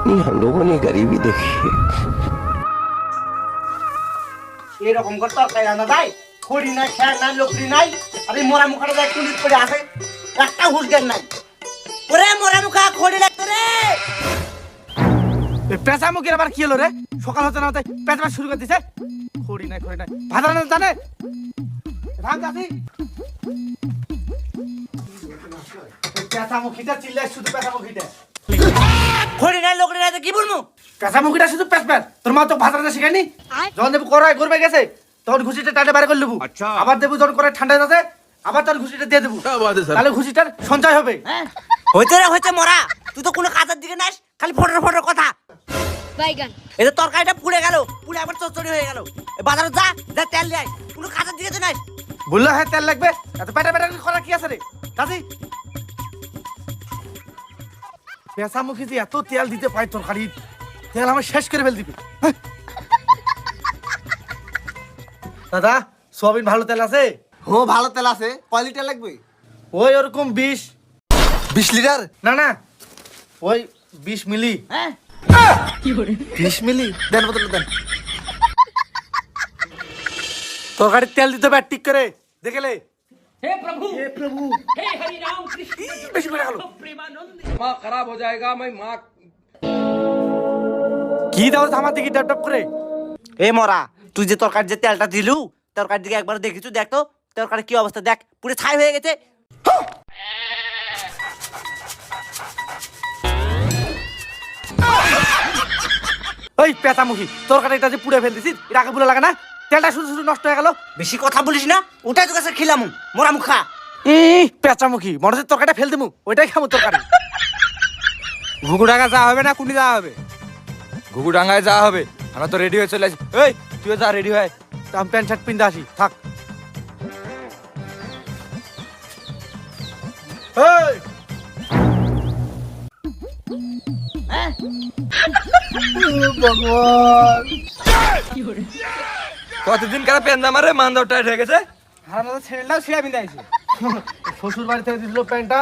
हम लोगों ने गरीबी देखी है। এরকম করে তরকারি আনা যায় খড়ি নাই খ্যার নাই লকড়ি নাই আর এই মোরা মুখাটা যায় টুলিট করে আসে একটা হুঁশ জ্ঞান নাই ওরে মোরা মুখা খড়ি লাগতো রে পেঁচা মুখের আবার কি হলো রে সকাল হতে না হতে পেঁচা শুরু করে দিছে খড়ি নাই ভাত রান্না জানে ভাত গাছি পেঁচা মুখিটা চিল্লাই শুধু পেঁচা মুখিটা খড়ি নাই লকড়ি নাই তো কি বলবো পেঁচা মুখিটা শুধু প্যাচ প্যাচ তোর মা তো ভাত রান্না শিখায়নি যখন দেবো করাই করবে গেছে তখন ঘুষিটা টাইটে বাইরে করে নেবো আবার দেবো যখন করাই ঠান্ডা যাচ্ছে আবার তার ঘুষিটা দিয়ে দেবো তাহলে ঘুষিটার সঞ্চয় হবে হইতে রে হইতে মরা তুই তো কোনো কাজের দিকে নাস খালি ফটো ফটো কথা বাইগান এই তো তরকারিটা পুড়ে গেল পুড়ে আবার চচ্চড়ি হয়ে গেল বাজারে যা যা তেল নিয়ে আয় কোনো কাজের দিকে তো নাই বললো হ্যাঁ তেল লাগবে এত পেটা পেটা করা কি আছে রে কাজী পেঁচা মুখি যে এত তেল দিতে পাই তরকারি তেল আমার শেষ করে ফেল দিবি দাদা সোয়াবিন ভালো তেল আছে ও ভালো তেল আছে কয় লিটার লাগবে ওই ওরকম 20 লিটার না না ওই 20 মিলি হ্যাঁ 20 মিলি দেন বদলে দেন তরকারির তেল দিতে হবে ঠিক করে দেখলে हे प्रभु এ প্রভু हे हरि राम कृष्ण বেশি করে গেল प्रेमानंद माँ खराब हो जाएगा मैं माँ কি দাও আমার দিকে ডপ ডপ করে এ মরা তুই যে তরকারি যে তেলটা দিলু তরকারি দিকে একবার দেখিছু দেখ তো তরকারি কি অবস্থা দেখ পুরো ছাই হয়ে গেছে ওই পেঁচা মুখি তরকারিটা যে পুড়ে ফেল দিছিস এটা আগে ভুলে লাগে না তেলটা শুধু শুধু নষ্ট হয়ে গেল বেশি কথা বলিস না ওটাই তো কাছে খিলাম মোরা মুখা পেঁচা মুখি মনে হচ্ছে তরকারিটা ফেল দেবো ওইটাই খাবো তরকারি ঘুঘুডাঙ্গা যাওয়া হবে না কুন্ডি যাওয়া হবে ঘুঘুডাঙ্গায় যাওয়া হবে আমরা তো রেডি হয়ে চলে আসি এই তুইও যা রেডি হয় আমি প্যান্ট শার্ট পিনতে আসি থাক এই কতদিন কারা পেন মারে মান্দাও টাইট হয়ে গেছে আমাদের ছেলেটাও ছিঁড়া পিনতে আসি শ্বশুর বাড়ি থেকে দিছিল প্যান্টটা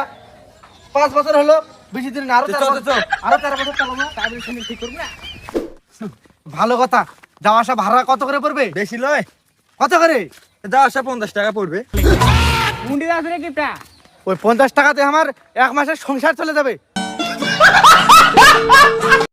5 বছর হলো বেশি দিন না আরো চল, 13 চল, চল। আরো 13 বছর চালাবো তারপরে সঙ্গে ঠিক করবো না ভালো কথা যাওয়া আসা ভাড়া কত করে পড়বে বেশি লয় কত করে যাওয়া আসা 50 টাকা পড়বে मुंडी दास रे किपटा ওই 50 টাকাতে আমার 1 মাসের সংসার চলে যাবে